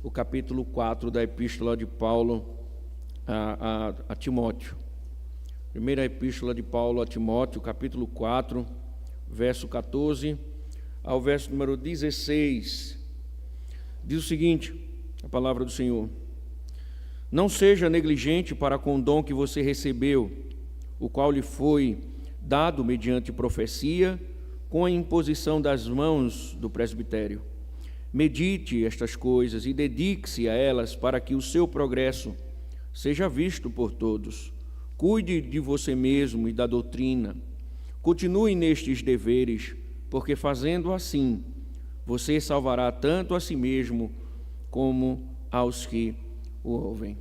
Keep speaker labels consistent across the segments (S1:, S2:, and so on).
S1: o capítulo 4 da Epístola de Paulo a Timóteo. Primeira Epístola de Paulo a Timóteo, capítulo 4, verso 14 ao verso número 16. Diz o seguinte, a palavra do Senhor: Não seja negligente para com o dom que você recebeu, o qual lhe foi dado mediante profecia, com a imposição das mãos do presbitério. Medite estas coisas e dedique-se a elas para que o seu progresso seja visto por todos. Cuide de você mesmo e da doutrina. Continue nestes deveres, porque fazendo assim, você salvará tanto a si mesmo como aos que o ouvem.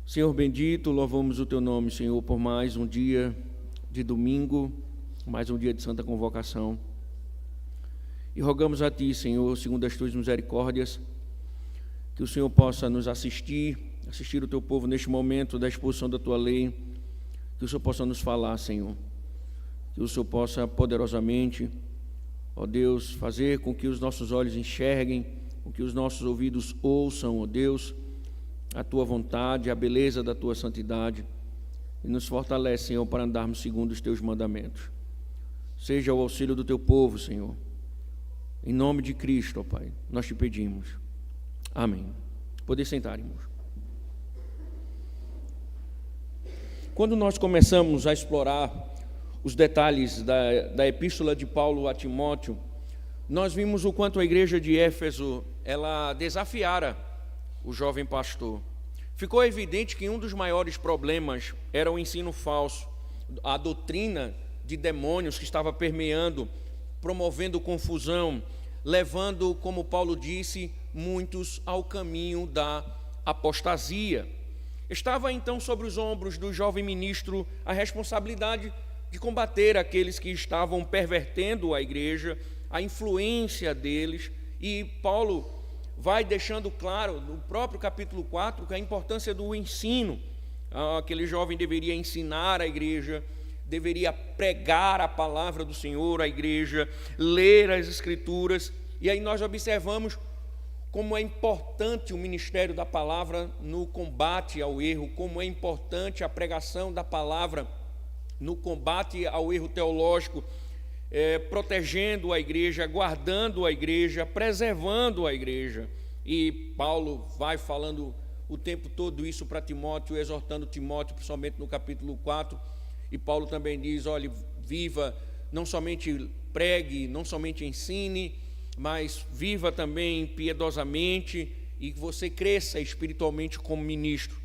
S1: Senhor bendito, louvamos o Teu nome, Senhor, por mais um dia de domingo, mais um dia de santa convocação. E rogamos a Ti, Senhor, segundo as Tuas misericórdias, que o Senhor possa nos assistir o Teu povo neste momento da exposição da Tua lei, que o Senhor possa nos falar, Senhor, que o Senhor possa poderosamente, ó Deus, fazer com que os nossos olhos enxerguem, com que os nossos ouvidos ouçam, ó Deus, a Tua vontade, a beleza da Tua santidade, e nos fortalece, Senhor, para andarmos segundo os Teus mandamentos. Seja o auxílio do Teu povo, Senhor. Em nome de Cristo, ó Pai, nós Te pedimos. Amém. Poder sentar, irmãos. Quando nós começamos a explorar os detalhes da Epístola de Paulo a Timóteo, nós vimos o quanto a igreja de Éfeso, ela desafiara o jovem pastor. Ficou evidente que um dos maiores problemas era o ensino falso, a doutrina de demônios que estava permeando, promovendo confusão, levando, como Paulo disse, muitos ao caminho da apostasia. Estava então sobre os ombros do jovem ministro a responsabilidade de combater aqueles que estavam pervertendo a igreja, a influência deles, e Paulo vai deixando claro, no próprio capítulo 4, que a importância do ensino. Aquele jovem deveria ensinar a igreja, deveria pregar a palavra do Senhor à igreja, ler as Escrituras, e aí nós observamos como é importante o ministério da palavra no combate ao erro, como é importante a pregação da palavra no combate ao erro teológico, protegendo a igreja, guardando a igreja, preservando a igreja. E Paulo vai falando o tempo todo isso para Timóteo, exortando Timóteo, principalmente no capítulo 4, e Paulo também diz, olha, viva, não somente pregue, não somente ensine, mas viva também piedosamente e que você cresça espiritualmente como ministro.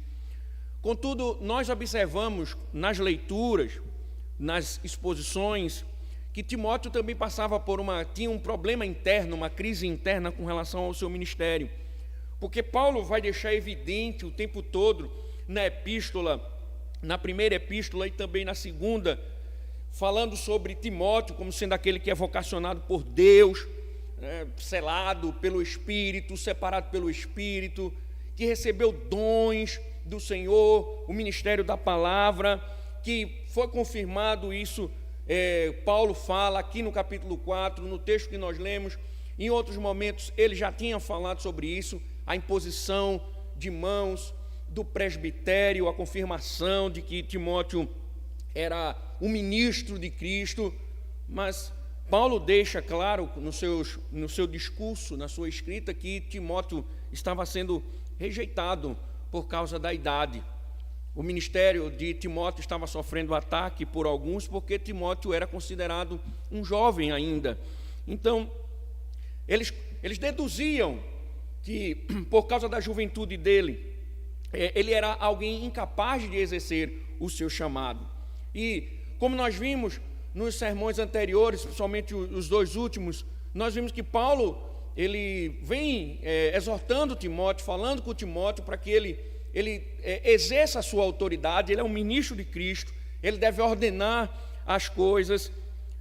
S1: Contudo, nós observamos nas leituras, nas exposições, que Timóteo também passava tinha um problema interno, uma crise interna com relação ao seu ministério. Porque Paulo vai deixar evidente o tempo todo na epístola, na primeira epístola e também na segunda, falando sobre Timóteo como sendo aquele que é vocacionado por Deus, selado pelo Espírito, separado pelo Espírito, que recebeu dons do Senhor, o ministério da palavra, que foi confirmado isso, Paulo fala aqui no capítulo 4, no texto que nós lemos, em outros momentos ele já tinha falado sobre isso, a imposição de mãos do presbitério, a confirmação de que Timóteo era um ministro de Cristo, mas Paulo deixa claro no seu discurso, na sua escrita, que Timóteo estava sendo rejeitado por causa da idade. O ministério de Timóteo estava sofrendo ataque por alguns, porque Timóteo era considerado um jovem ainda. Então, eles deduziam que, por causa da juventude dele, ele era alguém incapaz de exercer o seu chamado. E, como nós vimos nos sermões anteriores, principalmente os dois últimos, nós vimos que Paulo, ele vem exortando Timóteo, falando com Timóteo para que ele exerça a sua autoridade. Ele é um ministro de Cristo, ele deve ordenar as coisas,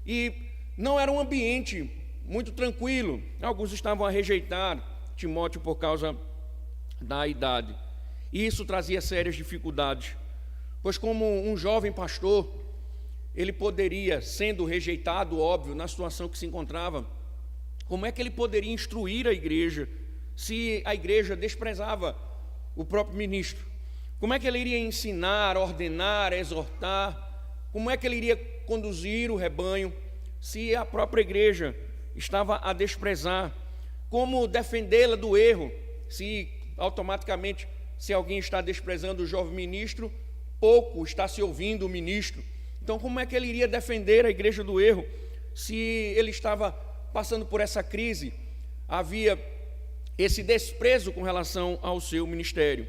S1: e não era um ambiente muito tranquilo. Alguns estavam a rejeitar Timóteo por causa da idade, e isso trazia sérias dificuldades, pois como um jovem pastor, ele poderia, sendo rejeitado, óbvio, na situação que se encontrava, como é que ele poderia instruir a igreja se a igreja desprezava o próprio ministro? Como é que ele iria ensinar, ordenar, exortar? Como é que ele iria conduzir o rebanho se a própria igreja estava a desprezar? Como defendê-la do erro se automaticamente, se alguém está desprezando o jovem ministro, pouco está se ouvindo o ministro? Então, como é que ele iria defender a igreja do erro se ele estava passando por essa crise? Havia esse desprezo com relação ao seu ministério.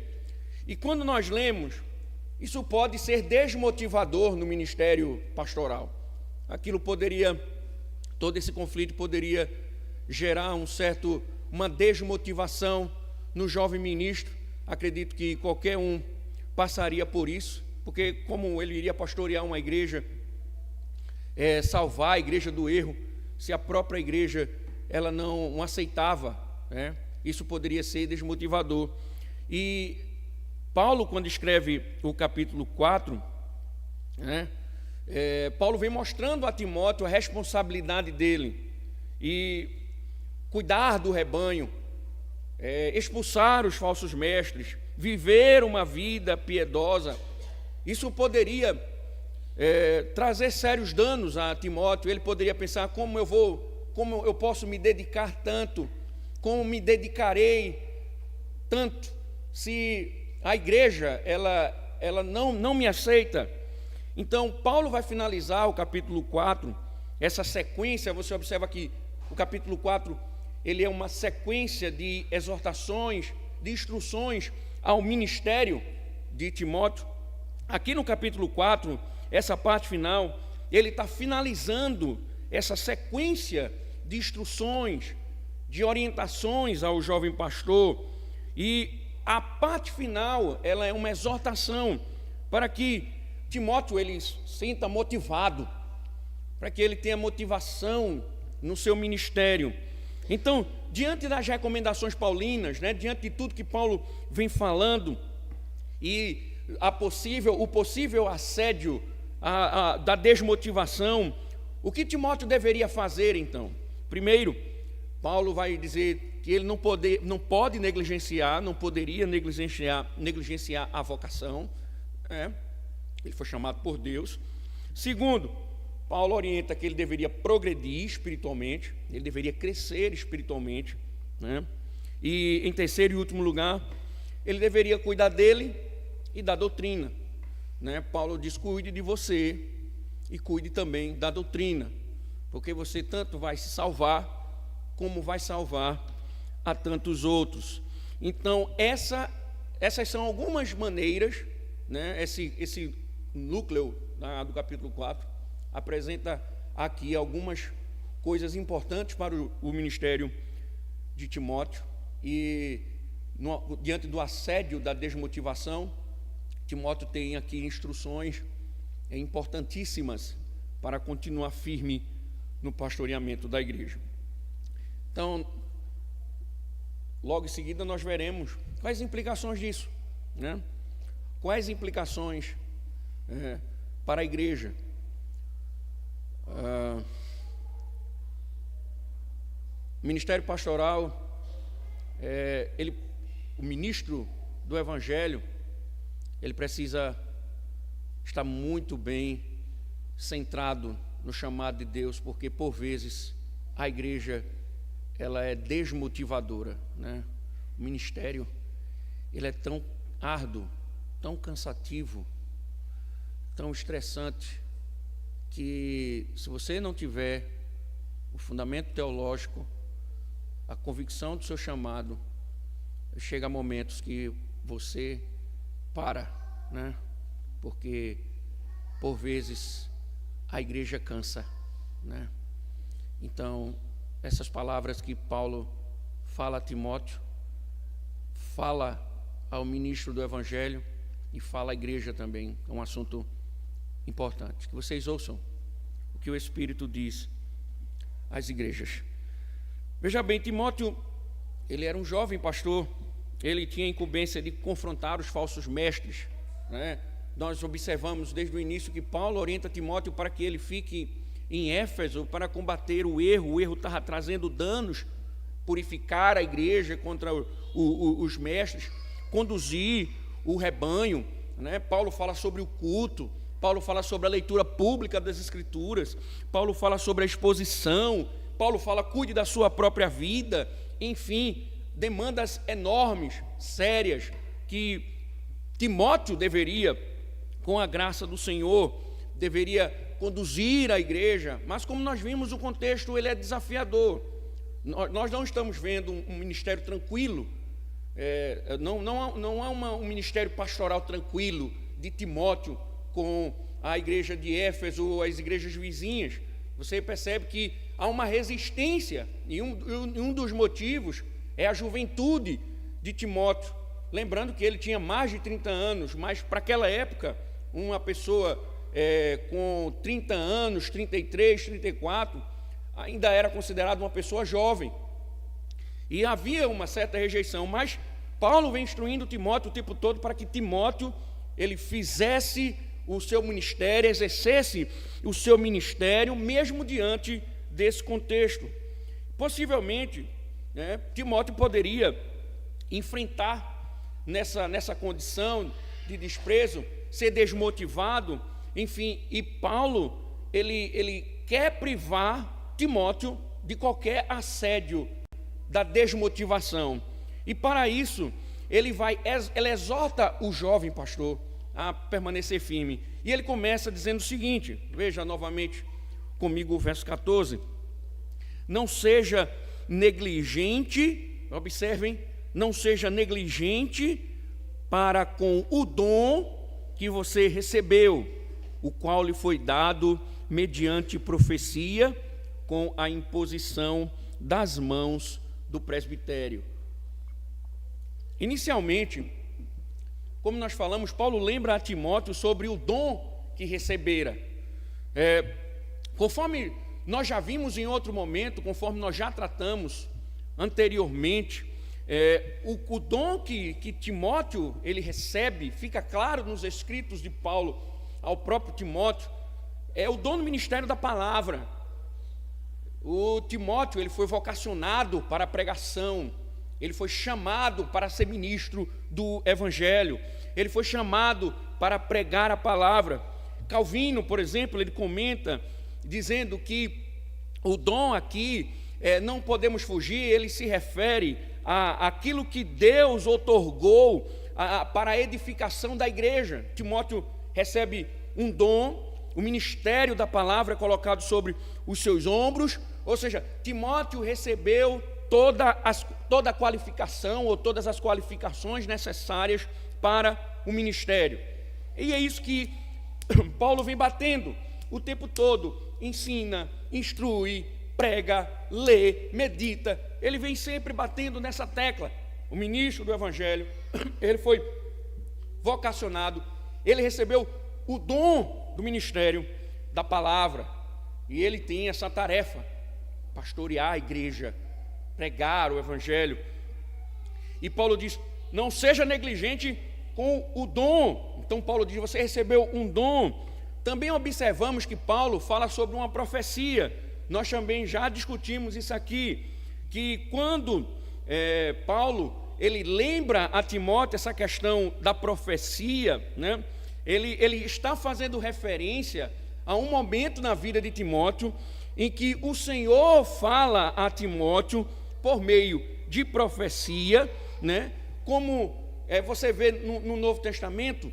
S1: E quando nós lemos, isso pode ser desmotivador no ministério pastoral. Todo esse conflito poderia gerar uma desmotivação no jovem ministro. Acredito que qualquer um passaria por isso, porque como ele iria pastorear uma igreja, salvar a igreja do erro, se a própria igreja ela não aceitava, né? Isso poderia ser desmotivador. E Paulo, quando escreve o capítulo 4, né, Paulo vem mostrando a Timóteo a responsabilidade dele e cuidar do rebanho, expulsar os falsos mestres, viver uma vida piedosa. Isso poderia trazer sérios danos a Timóteo. Ele poderia pensar: como eu posso me dedicar tanto, como me dedicarei tanto, se a igreja ela não me aceita? Então, Paulo vai finalizar o capítulo 4, essa sequência. Você observa que o capítulo 4, ele é uma sequência de exortações, de instruções ao ministério de Timóteo. Aqui no capítulo 4, essa parte final, ele está finalizando essa sequência de instruções, de orientações ao jovem pastor. E a parte final, ela é uma exortação para que Timóteo ele se sinta motivado, para que ele tenha motivação no seu ministério. Então, diante das recomendações paulinas, né, diante de tudo que Paulo vem falando, e o possível assédio da desmotivação, o que Timóteo deveria fazer então? Primeiro, Paulo vai dizer que ele não poderia negligenciar a vocação, ele foi chamado por Deus. Segundo, Paulo orienta que ele deveria progredir espiritualmente, ele deveria crescer espiritualmente, né? E em terceiro e último lugar, ele deveria cuidar dele e da doutrina, né? Paulo diz: cuide de você e cuide também da doutrina, porque você tanto vai se salvar como vai salvar a tantos outros. Então, essas são algumas maneiras, né? Esse núcleo do capítulo 4 apresenta aqui algumas coisas importantes para o ministério de Timóteo. E diante do assédio da desmotivação, Timóteo tem aqui instruções importantíssimas para continuar firme no pastoreamento da igreja. Então, logo em seguida nós veremos quais implicações disso, né? Quais implicações para a igreja. O ministério pastoral, o ministro do Evangelho, ele precisa estar muito bem centrado no chamado de Deus, porque por vezes a igreja ela é desmotivadora, né? O ministério ele é tão árduo, tão cansativo, tão estressante, que se você não tiver o fundamento teológico, a convicção do seu chamado, chega momentos que você para, né? Porque por vezes a igreja cansa, né? Então, essas palavras que Paulo fala a Timóteo, fala ao ministro do Evangelho e fala à igreja também. É um assunto importante. Que vocês ouçam o que o Espírito diz às igrejas. Veja bem, Timóteo, ele era um jovem pastor, ele tinha a incumbência de confrontar os falsos mestres, né? Nós observamos desde o início que Paulo orienta Timóteo para que ele fique em Éfeso para combater o erro. O erro estava trazendo danos purificar a igreja contra os mestres, conduzir o rebanho, né? Paulo fala sobre o culto, Paulo fala sobre a leitura pública das Escrituras, Paulo fala sobre a exposição, Paulo fala cuide da sua própria vida, enfim, demandas enormes, sérias, que Timóteo deveria, com a graça do Senhor, deveria conduzir a igreja, mas como nós vimos, o contexto ele é desafiador. Nós não estamos vendo um ministério tranquilo, não há um ministério pastoral tranquilo de Timóteo com a igreja de Éfeso ou as igrejas vizinhas. Você percebe que há uma resistência, e um dos motivos é a juventude de Timóteo. Lembrando que ele tinha mais de 30 anos, mas para aquela época, uma pessoa com 30 anos, 33, 34, ainda era considerada uma pessoa jovem. E havia uma certa rejeição, mas Paulo vem instruindo Timóteo o tempo todo para que Timóteo ele fizesse o seu ministério, exercesse o seu ministério, mesmo diante desse contexto. Possivelmente, né, Timóteo poderia enfrentar nessa condição de desprezo, ser desmotivado, enfim, e Paulo, ele quer privar Timóteo de qualquer assédio da desmotivação, e para isso, ele exorta o jovem pastor a permanecer firme, e ele começa dizendo o seguinte, veja novamente comigo o verso 14, não seja negligente, observem, não seja negligente para com o dom que você recebeu, o qual lhe foi dado mediante profecia, com a imposição das mãos do presbitério. Inicialmente, como nós falamos, Paulo lembra a Timóteo sobre o dom que recebera. Conforme nós já vimos em outro momento, conforme nós já tratamos anteriormente, o dom que Timóteo ele recebe, fica claro nos escritos de Paulo ao próprio Timóteo, é o dom do ministério da palavra. O Timóteo ele foi vocacionado para a pregação, ele foi chamado para ser ministro do Evangelho, ele foi chamado para pregar a palavra. Calvino, por exemplo, ele comenta dizendo que o dom aqui, não podemos fugir, ele se refere àquilo que Deus outorgou para a edificação da igreja. Timóteo recebe um dom, o ministério da palavra é colocado sobre os seus ombros, ou seja, Timóteo recebeu toda a qualificação ou todas as qualificações necessárias para o ministério. E é isso que Paulo vem batendo o tempo todo, ensina, instrui, prega, lê, medita, ele vem sempre batendo nessa tecla. O ministro do Evangelho, ele foi vocacionado, ele recebeu o dom do ministério da palavra, e ele tem essa tarefa, pastorear a igreja, pregar o Evangelho. E Paulo diz, não seja negligente com o dom. Então Paulo diz, você recebeu um dom. Também observamos que Paulo fala sobre uma profecia. Nós também já discutimos isso aqui, que quando Paulo ele lembra a Timóteo essa questão da profecia, né? Ele está fazendo referência a um momento na vida de Timóteo em que o Senhor fala a Timóteo por meio de profecia, né? Como você vê no Novo Testamento,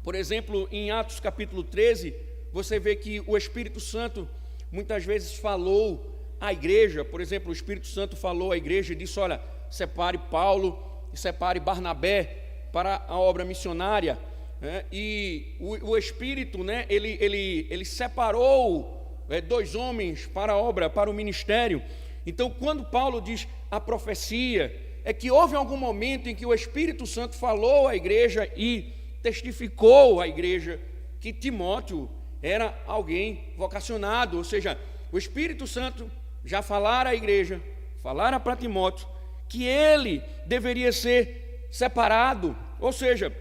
S1: por exemplo, em Atos capítulo 13, você vê que o Espírito Santo muitas vezes falou à igreja. Por exemplo, o Espírito Santo falou à igreja e disse, olha, separe Paulo e separe Barnabé para a obra missionária, né? E o Espírito, né, ele separou dois homens para a obra, para o ministério. Então, quando Paulo diz a profecia, é que houve algum momento em que o Espírito Santo falou à igreja e testificou à igreja que Timóteo era alguém vocacionado, ou seja, o Espírito Santo já falara à igreja, falara para Timóteo, que ele deveria ser separado, ou seja,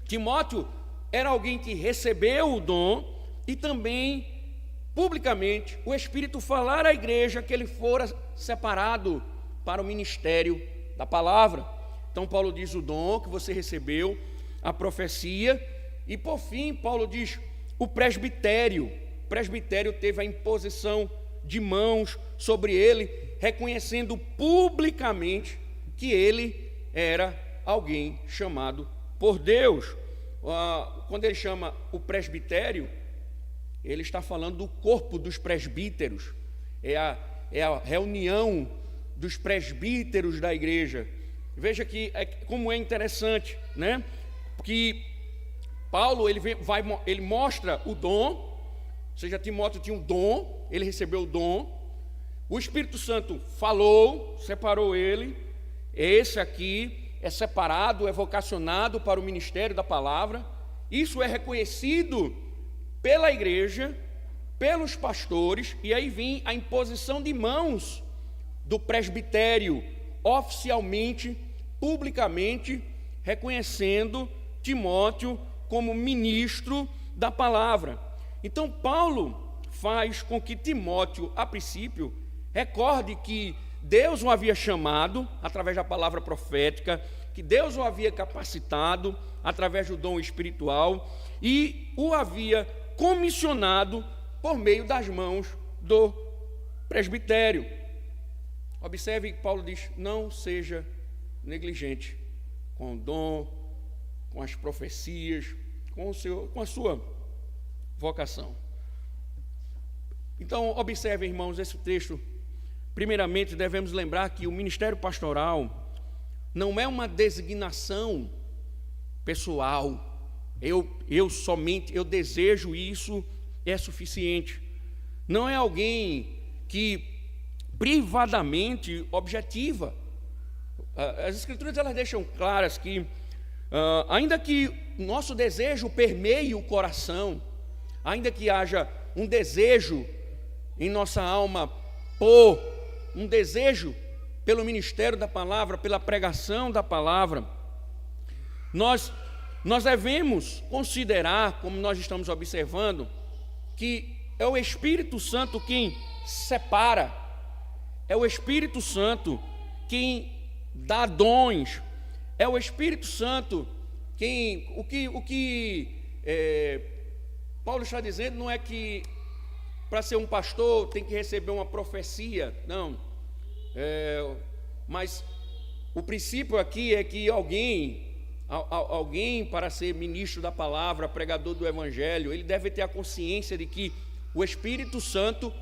S1: Timóteo era alguém que recebeu o dom e também, publicamente, o Espírito falara à igreja que ele fora separado para o ministério da palavra. Então Paulo diz o dom que você recebeu, a profecia, e por fim Paulo diz o presbitério. O presbitério teve a imposição de mãos sobre ele, reconhecendo publicamente que ele era alguém chamado por Deus. Quando ele chama o presbitério, ele está falando do corpo dos presbíteros, é a reunião dos presbíteros da igreja. Veja como é interessante, né? Que Paulo ele mostra o dom, ou seja, Timóteo tinha um dom, ele recebeu o dom, o Espírito Santo falou, separou ele, esse aqui é separado, é vocacionado para o ministério da palavra. Isso é reconhecido pela igreja, pelos pastores, e aí vem a imposição de mãos do presbitério, oficialmente, publicamente, reconhecendo Timóteo como ministro da palavra. Então Paulo faz com que Timóteo, a princípio, recorde que Deus o havia chamado através da palavra profética, que Deus o havia capacitado através do dom espiritual e o havia comissionado por meio das mãos do presbitério. Observe que Paulo diz: não seja negligente com o dom, com as profecias, com a sua vocação. Então, observe, irmãos, esse texto. Primeiramente, devemos lembrar que o ministério pastoral não é uma designação pessoal. Eu desejo isso, é suficiente. Não é alguém que privadamente objetiva. As Escrituras elas deixam claras que, ainda que nosso desejo permeie o coração, ainda que haja um desejo em nossa alma um desejo pelo ministério da palavra, pela pregação da palavra, nós devemos considerar, como nós estamos observando, que é o Espírito Santo quem separa, é o Espírito Santo quem dá dons, é o Espírito Santo quem, Paulo está dizendo não é que para ser um pastor tem que receber uma profecia, não, mas o princípio aqui é que alguém para ser ministro da palavra, pregador do evangelho, ele deve ter a consciência de que o Espírito Santo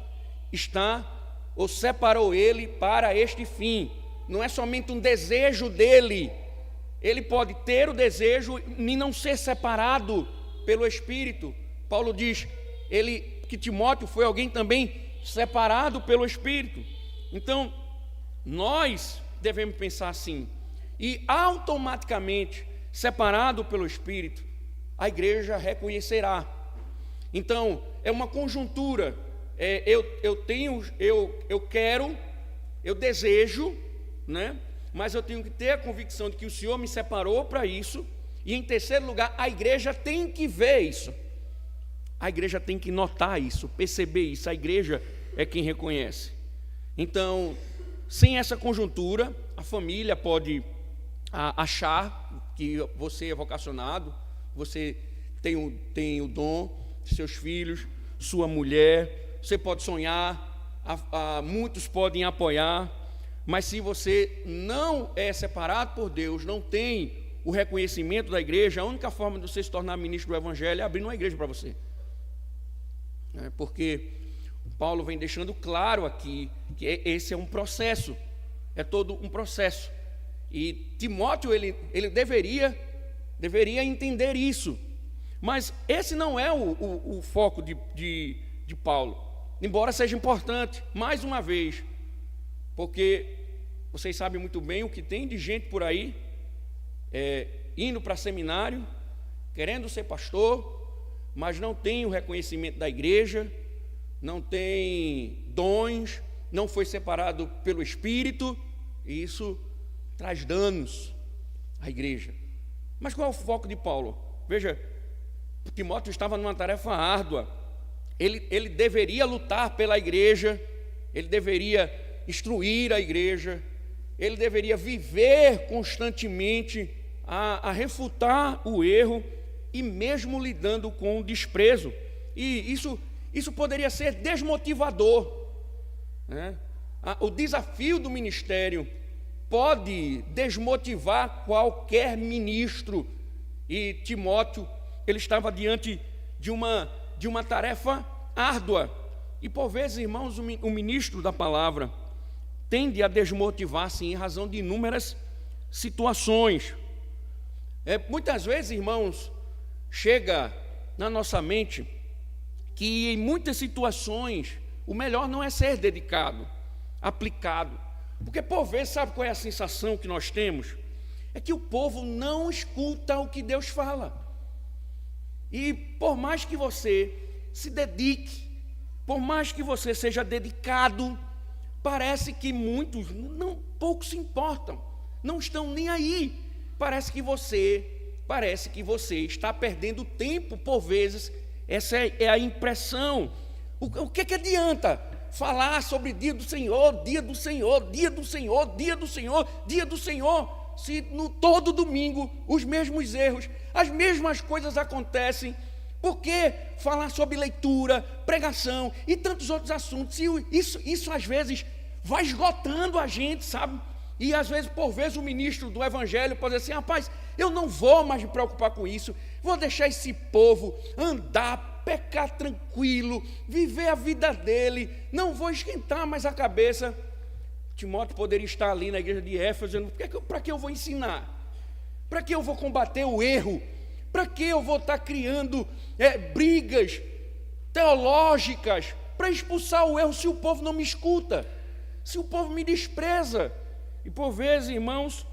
S1: ou separou ele para este fim. Não é somente um desejo dele, ele pode ter o desejo e não ser separado pelo Espírito. Paulo diz que Timóteo foi alguém também separado pelo Espírito. Então, nós devemos pensar assim, e automaticamente, separado pelo Espírito, a igreja reconhecerá. Então, é uma conjuntura, eu desejo, né? Mas eu tenho que ter a convicção de que o Senhor me separou para isso, e em terceiro lugar, a igreja tem que ver isso. A igreja tem que notar isso, perceber isso. A igreja é quem reconhece. Então, sem essa conjuntura, a família pode achar que você é vocacionado, você tem o dom, seus filhos, sua mulher, você pode sonhar, muitos podem apoiar, mas se você não é separado por Deus, não tem o reconhecimento da igreja, a única forma de você se tornar ministro do evangelho é abrir uma igreja para você. Porque Paulo vem deixando claro aqui que esse é um processo, é todo um processo, e Timóteo ele deveria entender isso, mas esse não é o foco de Paulo, embora seja importante, mais uma vez, porque vocês sabem muito bem o que tem de gente por aí indo para seminário, querendo ser pastor, mas não tem o reconhecimento da igreja, não tem dons, não foi separado pelo Espírito, e isso traz danos à igreja. Mas qual é o foco de Paulo? Veja, Timóteo estava numa tarefa árdua, ele deveria lutar pela igreja, ele deveria instruir a igreja, ele deveria viver constantemente a refutar o erro e mesmo lidando com o desprezo. E isso poderia ser desmotivador, né? O desafio do ministério pode desmotivar qualquer ministro. E Timóteo, ele estava diante de uma tarefa árdua. E por vezes, irmãos, o ministro da palavra tende a desmotivar-se em razão de inúmeras situações. Muitas vezes, irmãos, chega na nossa mente que em muitas situações o melhor não é ser dedicado, aplicado. Porque por vezes, sabe qual é a sensação que nós temos? É que o povo não escuta o que Deus fala. E por mais que você se dedique, por mais que você seja dedicado, parece que muitos pouco se importam, não estão nem aí. Parece que você está perdendo tempo por vezes. Essa é a impressão. O que adianta falar sobre dia do Senhor, dia do Senhor, dia do Senhor, dia do Senhor, dia do Senhor, se todo domingo os mesmos erros, as mesmas coisas acontecem? Por que falar sobre leitura, pregação e tantos outros assuntos? Isso às vezes vai esgotando a gente, sabe? E às vezes, por vezes, o ministro do evangelho pode dizer assim: rapaz, eu não vou mais me preocupar com isso, vou deixar esse povo andar, pecar tranquilo, viver a vida dele, não vou esquentar mais a cabeça. Timóteo poderia estar ali na igreja de Éfeso dizendo: para que eu vou ensinar? Para que eu vou combater o erro? Para que eu vou estar criando brigas teológicas para expulsar o erro se o povo não me escuta, se o povo me despreza? E por vezes, irmãos,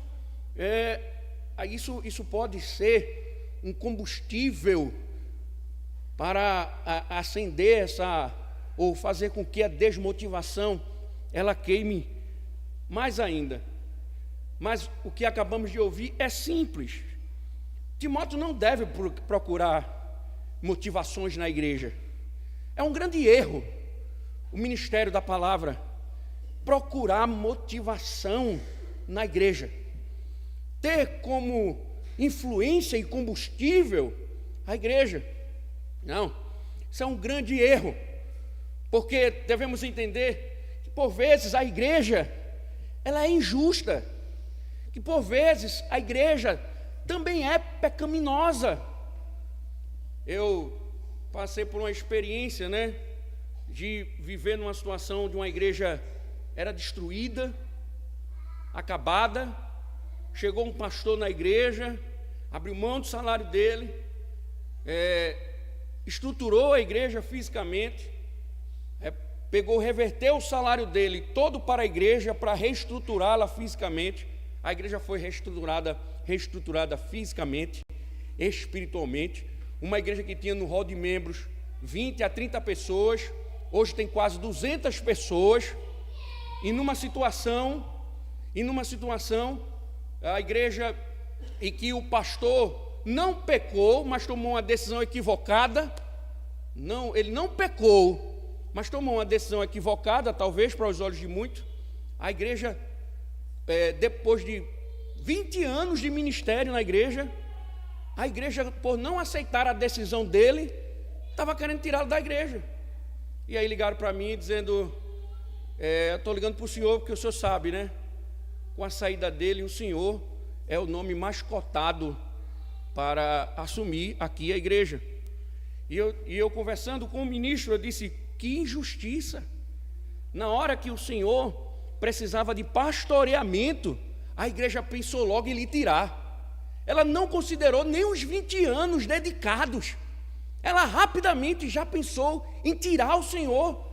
S1: isso pode ser um combustível para acender ou fazer com que a desmotivação ela queime mais ainda. Mas o que acabamos de ouvir é simples. Timóteo não deve procurar motivações na igreja. É um grande erro o ministério da palavra procurar motivação na igreja, ter como influência e combustível a igreja. Não, isso é um grande erro, porque devemos entender que por vezes a igreja ela é injusta, que por vezes a igreja também é pecaminosa. Eu passei por uma experiência, de viver numa situação onde uma igreja era destruída, acabada. Chegou um pastor na igreja, abriu mão do salário dele, estruturou a igreja fisicamente, reverteu o salário dele todo para a igreja, para reestruturá-la fisicamente. A igreja foi reestruturada fisicamente, espiritualmente. Uma igreja que tinha no hall de membros 20 a 30 pessoas, hoje tem quase 200 pessoas. E numa situação, a igreja em que o pastor não pecou, mas tomou uma decisão equivocada. Ele não pecou, mas tomou uma decisão equivocada, talvez para os olhos de muitos. A igreja, depois de 20 anos de ministério na igreja, a igreja, por não aceitar a decisão dele, estava querendo tirá-lo da igreja. E aí ligaram para mim dizendo: estou ligando para o senhor porque o senhor sabe, com a saída dele, o senhor é o nome mais cotado para assumir aqui a igreja. E eu conversando com o ministro, eu disse: que injustiça! Na hora que o senhor precisava de pastoreamento, a igreja pensou logo em lhe tirar. Ela não considerou nem os 20 anos dedicados. Ela rapidamente já pensou em tirar o senhor.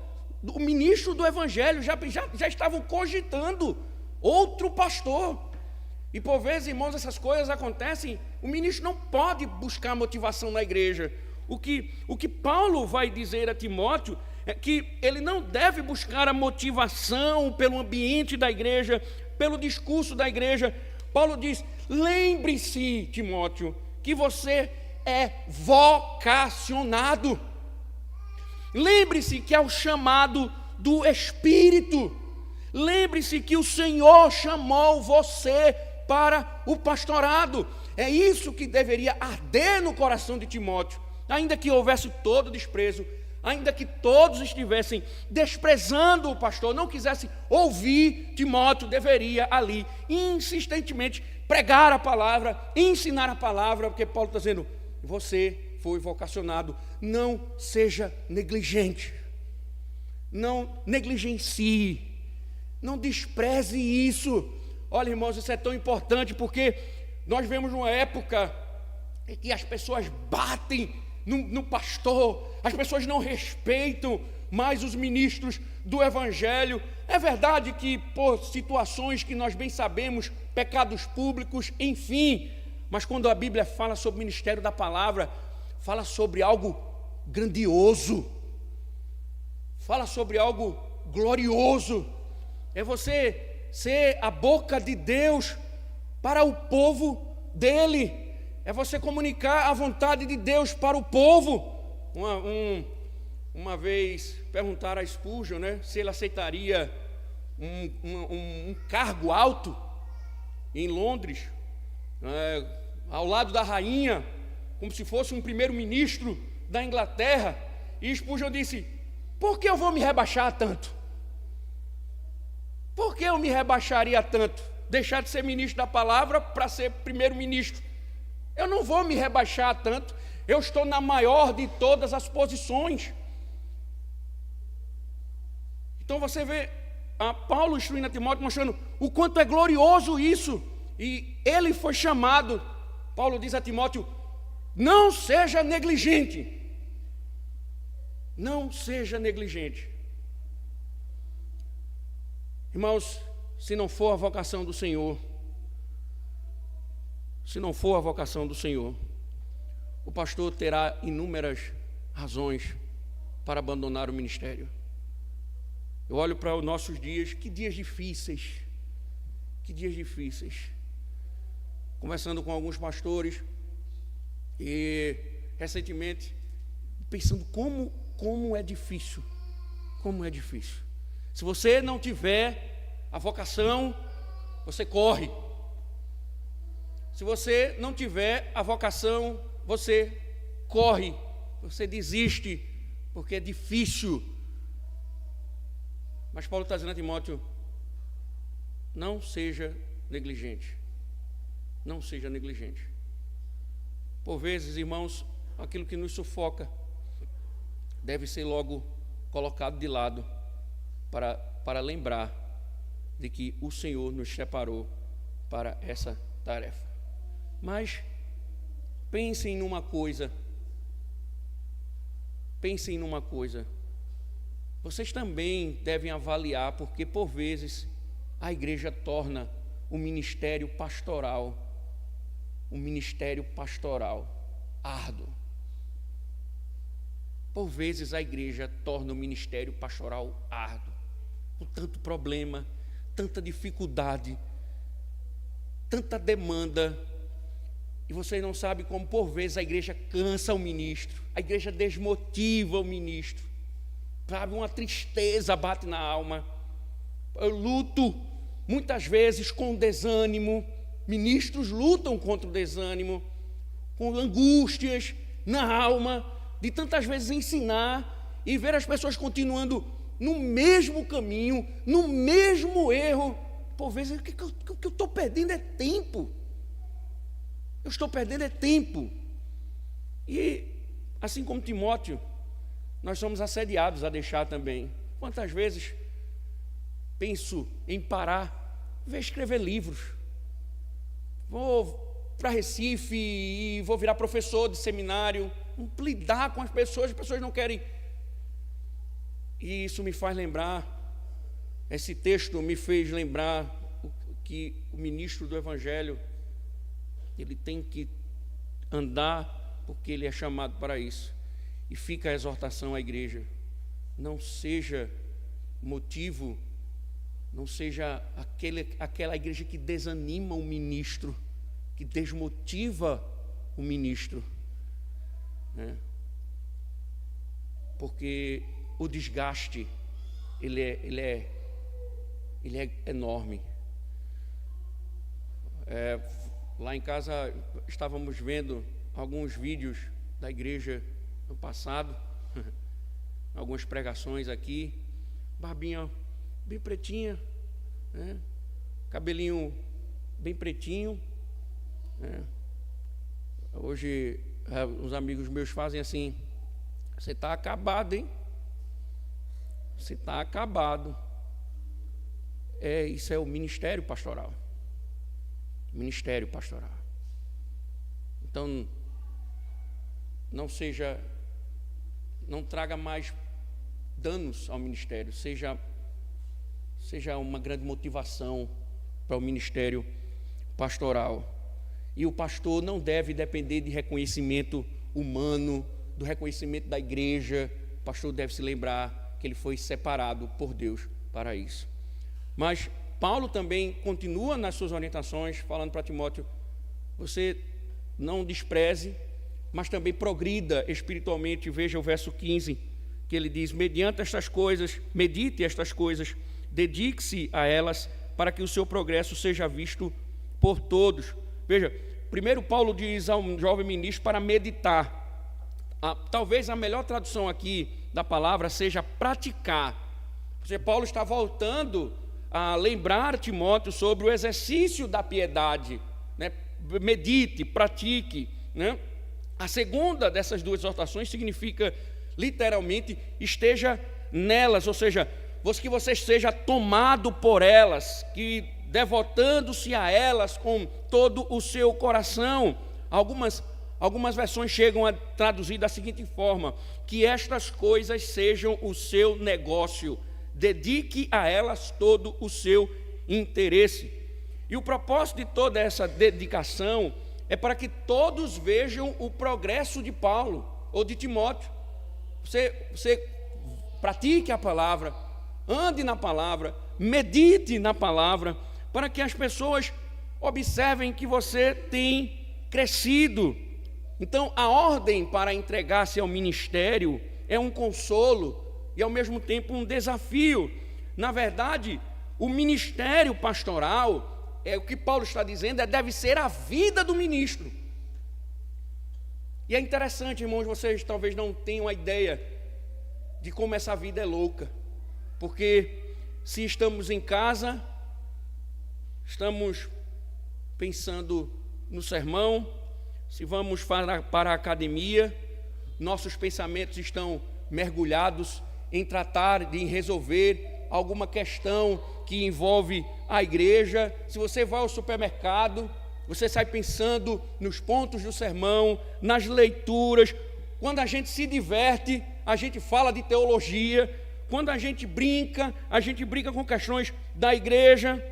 S1: O ministro do evangelho já estavam cogitando outro pastor. E por vezes, irmãos, essas coisas acontecem. O ministro não pode buscar motivação na igreja. O que Paulo vai dizer a Timóteo é que ele não deve buscar a motivação pelo ambiente da igreja, pelo discurso da igreja. Paulo diz: lembre-se, Timóteo, que você é vocacionado. Lembre-se que é o chamado do Espírito. Lembre-se que o Senhor chamou você para o pastorado. É isso que deveria arder no coração de Timóteo. Ainda que houvesse todo desprezo, ainda que todos estivessem desprezando o pastor, não quisessem ouvir, Timóteo deveria ali insistentemente pregar a palavra, ensinar a palavra, porque Paulo está dizendo: você foi vocacionado, não seja negligente, não negligencie, não despreze isso. Olha, irmãos, isso é tão importante, porque nós vemos uma época em que as pessoas batem no pastor, as pessoas não respeitam mais os ministros do Evangelho. É verdade que por situações que nós bem sabemos, pecados públicos, enfim, mas quando a Bíblia fala sobre o ministério da palavra, fala sobre algo grandioso, fala sobre algo glorioso. É você ser a boca de Deus para o povo dele, é você comunicar a vontade de Deus para o povo. Uma vez perguntaram a Spurgeon, se ele aceitaria um cargo alto em Londres, ao lado da rainha, como se fosse um primeiro-ministro da Inglaterra. E Spurgeon disse: por que eu vou me rebaixar tanto? Por que eu me rebaixaria tanto? Deixar de ser ministro da palavra para ser primeiro-ministro? Eu não vou me rebaixar tanto. Eu estou na maior de todas as posições. Então você vê a Paulo instruindo a Timóteo, mostrando o quanto é glorioso isso. E ele foi chamado. Paulo diz a Timóteo: não seja negligente. Não seja negligente. Irmãos, se não for a vocação do Senhor, o pastor terá inúmeras razões para abandonar o ministério. Eu olho para os nossos dias, que dias difíceis, conversando com alguns pastores, e recentemente, pensando como é difícil, Se você não tiver a vocação, você corre. Se você não tiver a vocação, você corre, você desiste, porque é difícil. Mas Paulo está dizendo a Timóteo: não seja negligente. Não seja negligente. Por vezes, irmãos, aquilo que nos sufoca deve ser logo colocado de lado para lembrar de que o Senhor nos separou para essa tarefa. Mas pensem numa coisa, vocês também devem avaliar, porque por vezes a igreja torna o ministério pastoral árduo. Por vezes a igreja torna o ministério pastoral árduo, com tanto problema, tanta dificuldade, tanta demanda. E vocês não sabem como por vezes a igreja cansa o ministro, a igreja desmotiva o ministro, sabe, uma tristeza bate na alma. Eu luto muitas vezes com desânimo, ministros lutam contra o desânimo, com angústias na alma, de tantas vezes ensinar e ver as pessoas continuando no mesmo caminho, no mesmo erro. Por vezes o que eu estou perdendo é tempo. Eu estou perdendo é tempo. E assim como Timóteo, nós somos assediados a deixar também. Quantas vezes penso em parar, vou escrever livros, vou para Recife e vou virar professor de seminário, lidar com as pessoas não querem. E isso me faz lembrar, esse texto me fez lembrar que o ministro do Evangelho, ele tem que andar porque ele é chamado para isso. E fica a exortação à igreja: não seja motivo, não seja aquela igreja que desanima o ministro, que desmotiva o ministro, porque o desgaste ele ele é enorme. Lá em casa estávamos vendo alguns vídeos da igreja no passado, algumas pregações aqui, barbinha bem pretinha, né? Cabelinho bem pretinho, né? Hoje os amigos meus fazem assim: você está acabado, hein? Você está acabado. Isso é o ministério pastoral. Ministério pastoral. Então, não traga mais danos ao ministério, seja uma grande motivação para o ministério pastoral. E o pastor não deve depender de reconhecimento humano, do reconhecimento da igreja. O pastor deve se lembrar que ele foi separado por Deus para isso. Mas Paulo também continua nas suas orientações, falando para Timóteo: você não despreze, mas também progrida espiritualmente. Veja o verso 15, que ele diz: medite estas coisas, dedique-se a elas, para que o seu progresso seja visto por todos. Veja, primeiro Paulo diz a um jovem ministro para meditar. Talvez a melhor tradução aqui da palavra seja praticar. Paulo está voltando a lembrar Timóteo sobre o exercício da piedade, né? Medite, pratique, né? A segunda dessas duas exortações significa literalmente esteja nelas, ou seja, que você seja tomado por elas, que devotando-se a elas com todo o seu coração. Algumas versões chegam a traduzir da seguinte forma: que estas coisas sejam o seu negócio, dedique a elas todo o seu interesse. E o propósito de toda essa dedicação é para que todos vejam o progresso de Paulo ou de Timóteo. Você pratique a palavra, ande na palavra, medite na palavra, para que as pessoas observem que você tem crescido. Então, a ordem para entregar-se ao ministério é um consolo e ao mesmo tempo um desafio. Na verdade, o ministério pastoral, o que Paulo está dizendo, deve ser a vida do ministro. E é interessante, irmãos, vocês talvez não tenham a ideia de como essa vida é louca, porque se estamos em casa, estamos pensando no sermão, se vamos para a academia, nossos pensamentos estão mergulhados em tratar de resolver alguma questão que envolve a igreja. Se você vai ao supermercado, você sai pensando nos pontos do sermão, nas leituras. Quando a gente se diverte, a gente fala de teologia. Quando a gente brinca com questões da igreja.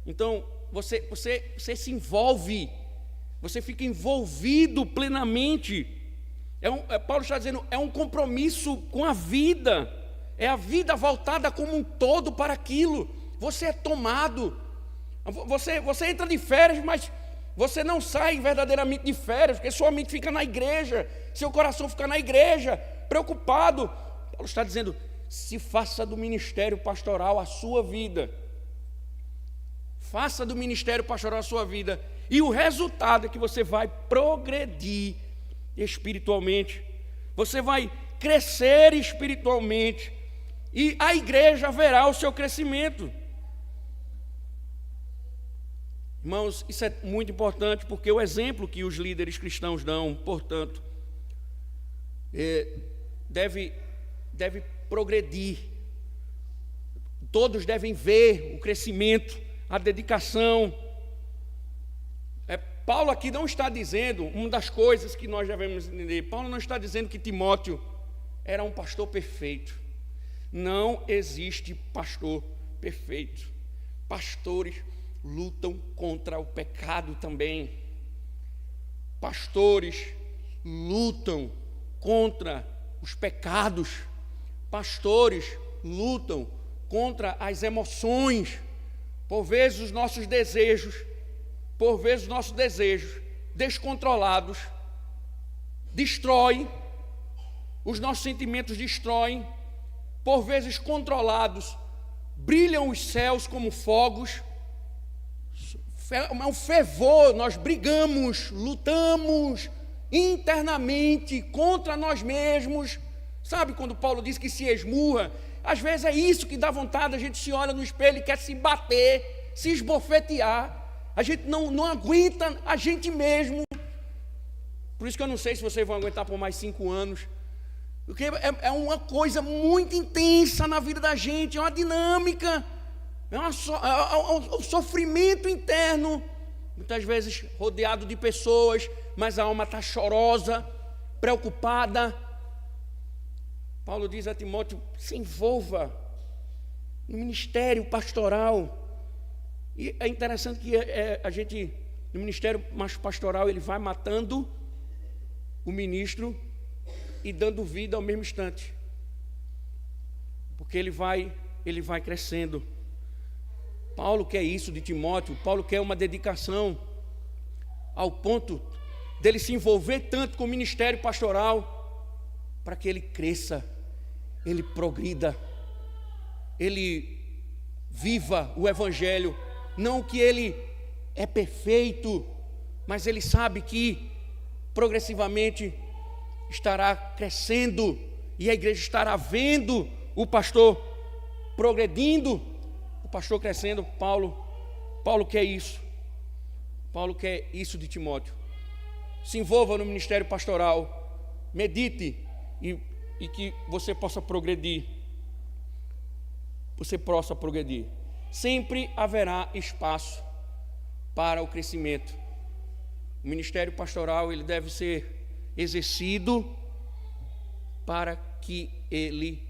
S1: Então, você se envolve, você fica envolvido plenamente. Paulo está dizendo, é um compromisso com a vida, é a vida voltada como um todo para aquilo. Você é tomado, você entra de férias, mas você não sai verdadeiramente de férias, porque sua mente fica na igreja, seu coração fica na igreja, preocupado. Paulo está dizendo, se faça do ministério pastoral a sua vida, faça do ministério pastoral a sua vida, e o resultado é que você vai progredir espiritualmente, você vai crescer espiritualmente, e a igreja verá o seu crescimento. Irmãos, isso é muito importante, porque o exemplo que os líderes cristãos dão, portanto, deve progredir. Todos devem ver o crescimento, a dedicação. Paulo aqui não está dizendo, uma das coisas que nós devemos entender, Paulo não está dizendo que Timóteo era um pastor perfeito. Não existe pastor perfeito. Pastores lutam contra o pecado também. Pastores lutam contra os pecados. Pastores lutam contra as emoções. Por vezes os nossos desejos descontrolados destroem, os nossos sentimentos destroem, por vezes controlados, brilham os céus como fogos, é um fervor, nós brigamos, lutamos internamente contra nós mesmos. Sabe quando Paulo diz que se esmurra? Às vezes é isso que dá vontade, a gente se olha no espelho e quer se bater, se esbofetear, a gente não aguenta a gente mesmo. Por isso que eu não sei se vocês vão aguentar por mais 5 anos, porque é uma coisa muito intensa na vida da gente, é uma dinâmica, é um sofrimento interno, muitas vezes rodeado de pessoas, mas a alma está chorosa, preocupada. Paulo diz a Timóteo: se envolva no ministério pastoral. E é interessante que a gente, no ministério pastoral, ele vai matando o ministro e dando vida ao mesmo instante, porque ele vai crescendo. Paulo quer isso de Timóteo. Paulo quer uma dedicação ao ponto dele se envolver tanto com o ministério pastoral, para que ele cresça, ele progrida, ele viva o evangelho. Não que ele é perfeito, mas ele sabe que progressivamente estará crescendo e a igreja estará vendo o pastor progredindo, o pastor crescendo. Paulo quer isso. Paulo quer isso de Timóteo. Se envolva no ministério pastoral, medite e que você possa progredir. Você possa progredir. Sempre haverá espaço para o crescimento. O ministério pastoral, ele deve ser exercido para que ele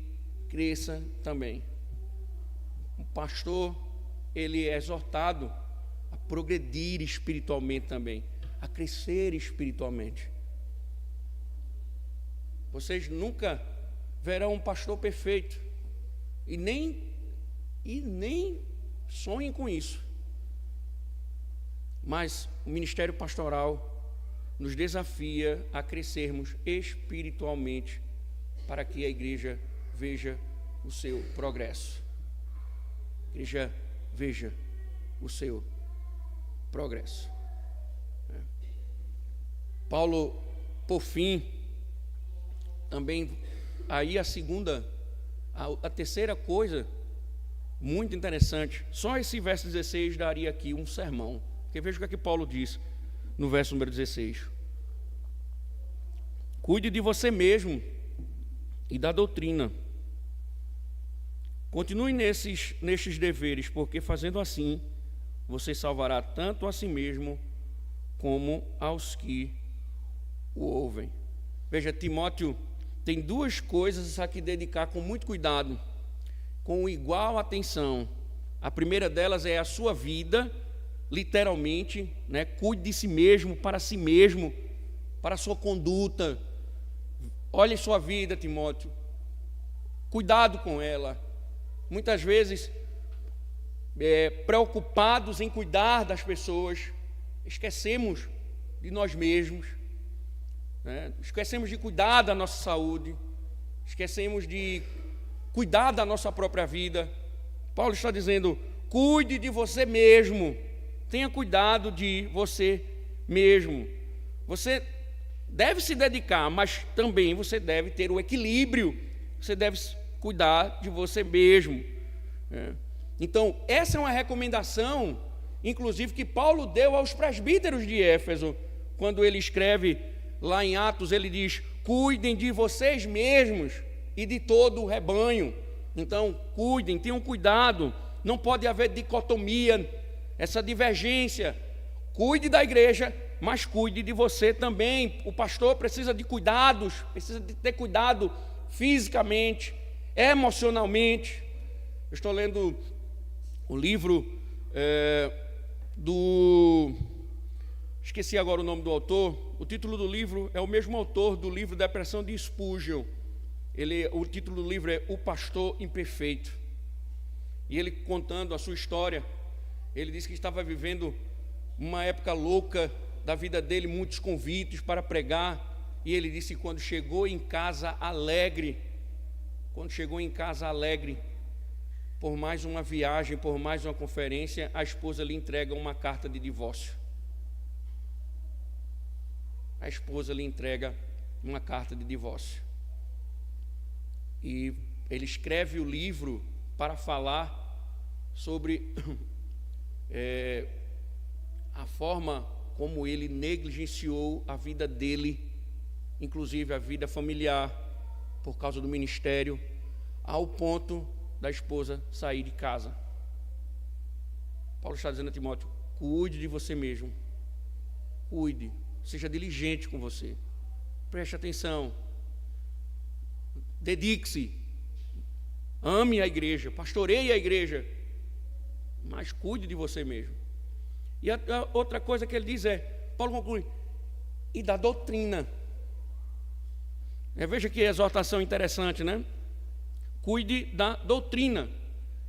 S1: cresça também. O pastor, ele é exortado a progredir espiritualmente também, a crescer espiritualmente. Vocês nunca verão um pastor perfeito, e nem sonhem com isso. Mas o ministério pastoral nos desafia a crescermos espiritualmente, para que a igreja veja o seu progresso. A igreja veja o seu progresso. Paulo, por fim, também, aí a terceira coisa muito interessante, só esse verso 16 daria aqui um sermão, porque veja o que é que Paulo diz no verso número 16: cuide de você mesmo e da doutrina, continue nestes deveres, porque fazendo assim, você salvará tanto a si mesmo, como aos que o ouvem. Veja, Timóteo tem 2 coisas a que dedicar com muito cuidado, com igual atenção. A primeira delas é a sua vida, literalmente, né? Cuide de si mesmo, para a sua conduta. Olhe sua vida, Timóteo, cuidado com ela. Muitas vezes, preocupados em cuidar das pessoas, esquecemos de nós mesmos, né? Esquecemos de cuidar da nossa saúde, esquecemos de cuidar da nossa própria vida. Paulo está dizendo: cuide de você mesmo, tenha cuidado de você mesmo. Você deve se dedicar, mas também você deve ter o equilíbrio, você deve cuidar de você mesmo. Então, essa é uma recomendação, inclusive, que Paulo deu aos presbíteros de Éfeso, quando ele escreve lá em Atos, ele diz: cuidem de vocês mesmos e de todo o rebanho. Então, cuidem, tenham cuidado, não pode haver dicotomia, essa divergência. Cuide da igreja, mas cuide de você também. O pastor precisa de cuidados, precisa de ter cuidado fisicamente, emocionalmente. Eu estou lendo o livro esqueci agora o nome do autor. O título do livro é o mesmo autor do livro Depressão de Spurgeon. O título do livro é O Pastor Imperfeito. E ele, contando a sua história, ele disse que estava vivendo uma época louca da vida dele, muitos convites para pregar. E ele disse que quando chegou em casa alegre, por mais uma viagem, por mais uma conferência, a esposa lhe entrega uma carta de divórcio. A esposa lhe entrega uma carta de divórcio. E ele escreve o livro para falar sobre a forma como ele negligenciou a vida dele, inclusive a vida familiar, por causa do ministério, ao ponto da esposa sair de casa. Paulo está dizendo a Timóteo: cuide de você mesmo, cuide, seja diligente com você, preste atenção, dedique-se, ame a igreja, pastoreie a igreja, mas cuide de você mesmo. E a outra coisa que ele diz Paulo conclui, e da doutrina. Veja que exortação interessante, né? Cuide da doutrina,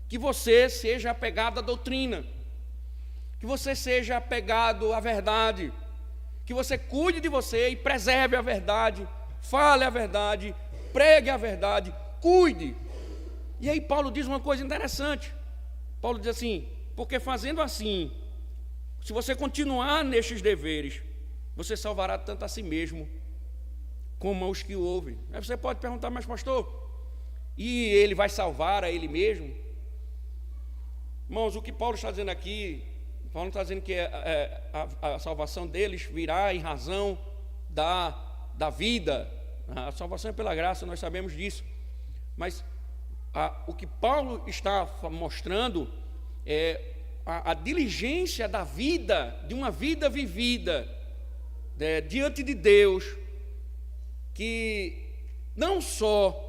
S1: que você seja apegado à doutrina, que você seja apegado à verdade, que você cuide de você e preserve a verdade, fale a verdade, pregue a verdade, cuide. E aí Paulo diz uma coisa interessante. Paulo diz assim: porque fazendo assim, se você continuar nestes deveres, você salvará tanto a si mesmo como aos que o ouvem. Aí você pode perguntar: mas pastor, e ele vai salvar a ele mesmo? Irmãos, o que Paulo está dizendo aqui, Paulo não está dizendo que a salvação deles virá em razão da vida. A salvação é pela graça, nós sabemos disso. Mas o que Paulo está mostrando é a diligência da vida, de uma vida vivida diante de Deus, que não só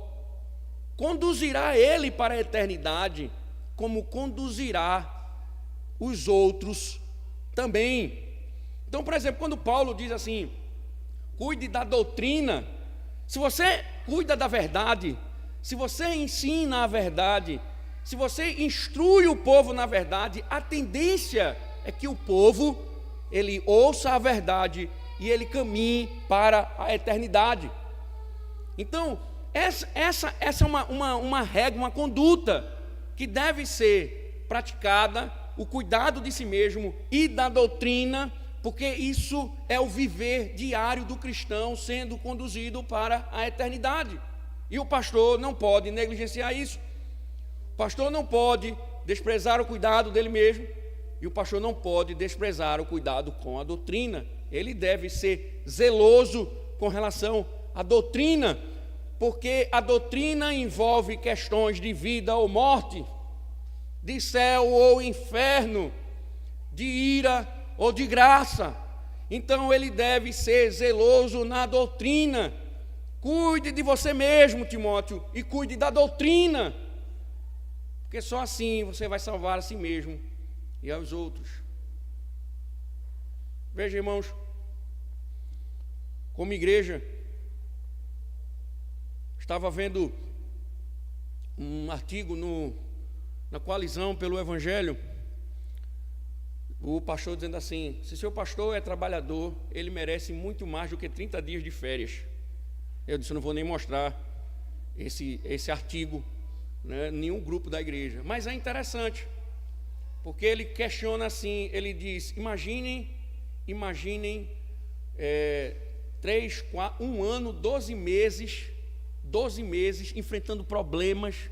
S1: conduzirá ele para a eternidade, como conduzirá os outros também. Então, por exemplo, quando Paulo diz assim: cuide da doutrina, se você cuida da verdade, se você ensina a verdade, se você instrui o povo na verdade, a tendência é que o povo, ele ouça a verdade e ele caminhe para a eternidade. Então, essa é uma regra, uma conduta que deve ser praticada, o cuidado de si mesmo e da doutrina, porque isso é o viver diário do cristão sendo conduzido para a eternidade. E o pastor não pode negligenciar isso. O pastor não pode desprezar o cuidado dele mesmo, e o pastor não pode desprezar o cuidado com a doutrina. Ele deve ser zeloso com relação à doutrina, porque a doutrina envolve questões de vida ou morte, de céu ou inferno, de ira ou de graça. Então ele deve ser zeloso na doutrina. Cuide de você mesmo, Timóteo, e cuide da doutrina, porque só assim você vai salvar a si mesmo e aos outros. Veja, irmãos, como igreja, estava vendo um artigo na Coalizão pelo Evangelho, o pastor dizendo assim: se seu pastor é trabalhador, ele merece muito mais do que 30 dias de férias. Eu disse: eu não vou nem mostrar esse artigo, né, nenhum grupo da igreja, mas é interessante, porque ele questiona assim, ele diz: imaginem 3, 4, 1 ano, 12 meses enfrentando problemas,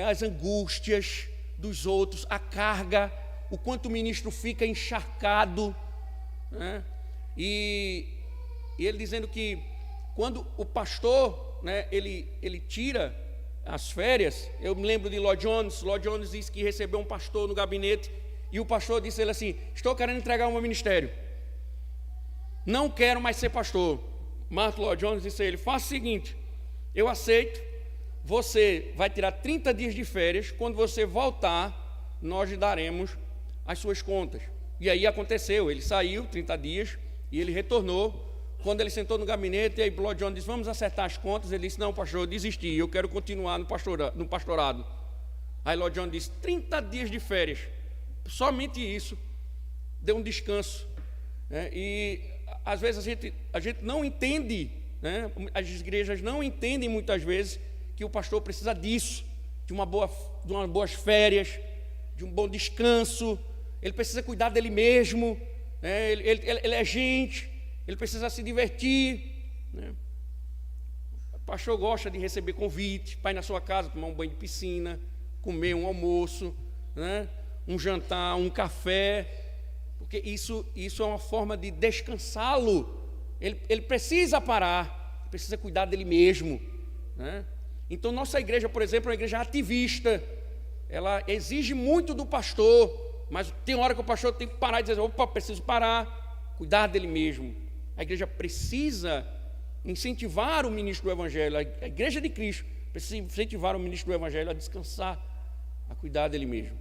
S1: as angústias dos outros, a carga, o quanto o ministro fica encharcado, né? E ele dizendo que quando o pastor, né, ele tira as férias, eu me lembro de Lloyd Jones disse que recebeu um pastor no gabinete, e o pastor disse a ele assim: estou querendo entregar o meu ministério, não quero mais ser pastor. Martin Lloyd Jones disse a ele: faça o seguinte, eu aceito, você vai tirar 30 dias de férias, quando você voltar, nós lhe daremos as suas contas. E aí aconteceu, ele saiu 30 dias e ele retornou. Quando ele sentou no gabinete, e aí Lloyd Jones disse: vamos acertar as contas. Ele disse: não, pastor, eu desisti, eu quero continuar no pastorado. Aí Lloyd Jones disse: 30 dias de férias, somente isso, deu um descanso, né? E às vezes a gente não entende, né? As igrejas não entendem muitas vezes que o pastor precisa disso, de umas boas férias, de um bom descanso. Ele precisa cuidar dele mesmo, né? Ele é gente, ele precisa se divertir, né? O pastor gosta de receber convite para ir na sua casa, tomar um banho de piscina, comer um almoço, né? Um jantar, um café, porque isso é uma forma de descansá-lo. Ele precisa parar, precisa cuidar dele mesmo, né? Então nossa igreja, por exemplo, é uma igreja ativista. Ela exige muito do pastor, mas tem hora que o pastor tem que parar e dizer: opa, preciso parar, cuidar dele mesmo. A igreja precisa incentivar o ministro do Evangelho, a igreja de Cristo precisa incentivar o ministro do Evangelho a descansar, a cuidar dele mesmo.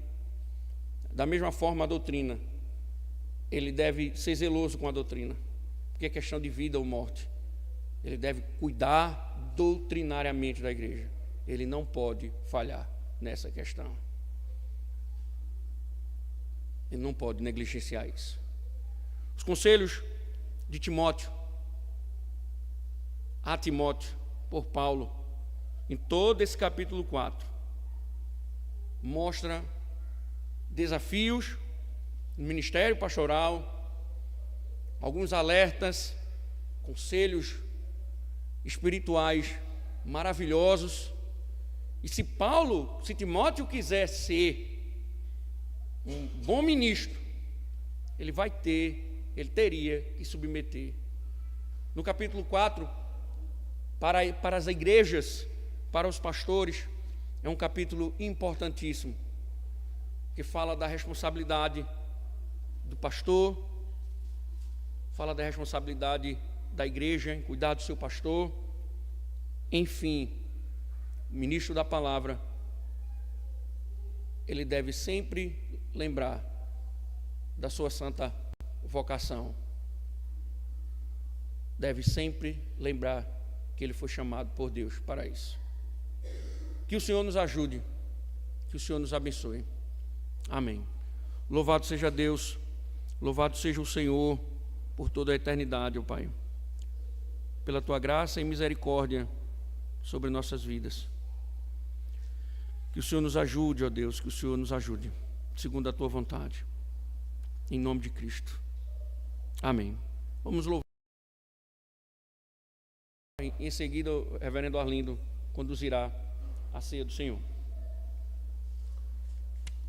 S1: Da mesma forma, a doutrina, ele deve ser zeloso com a doutrina, porque é questão de vida ou morte. Ele deve cuidar doutrinariamente da igreja, ele não pode falhar nessa questão. Ele não pode negligenciar isso. Os conselhos de Timóteo, a Timóteo, por Paulo, em todo esse capítulo 4, mostra desafios no ministério pastoral, alguns alertas, conselhos espirituais maravilhosos. E se Timóteo quiser ser um bom ministro, ele teria que submeter. No capítulo 4, para as igrejas, para os pastores, é um capítulo importantíssimo, que fala da responsabilidade do pastor, fala da responsabilidade da igreja em cuidar do seu pastor. Enfim, o ministro da palavra, ele deve sempre lembrar da sua santa vocação, deve sempre lembrar que ele foi chamado por Deus para isso. Que o Senhor nos ajude, que o Senhor nos abençoe. Amém. Louvado seja Deus, louvado seja o Senhor por toda a eternidade, ó Pai, pela Tua graça e misericórdia sobre nossas vidas. Que o Senhor nos ajude, ó Deus, que o Senhor nos ajude, segundo a Tua vontade, em nome de Cristo. Amém. Vamos louvar. Em seguida, o reverendo Arlindo conduzirá a ceia do Senhor.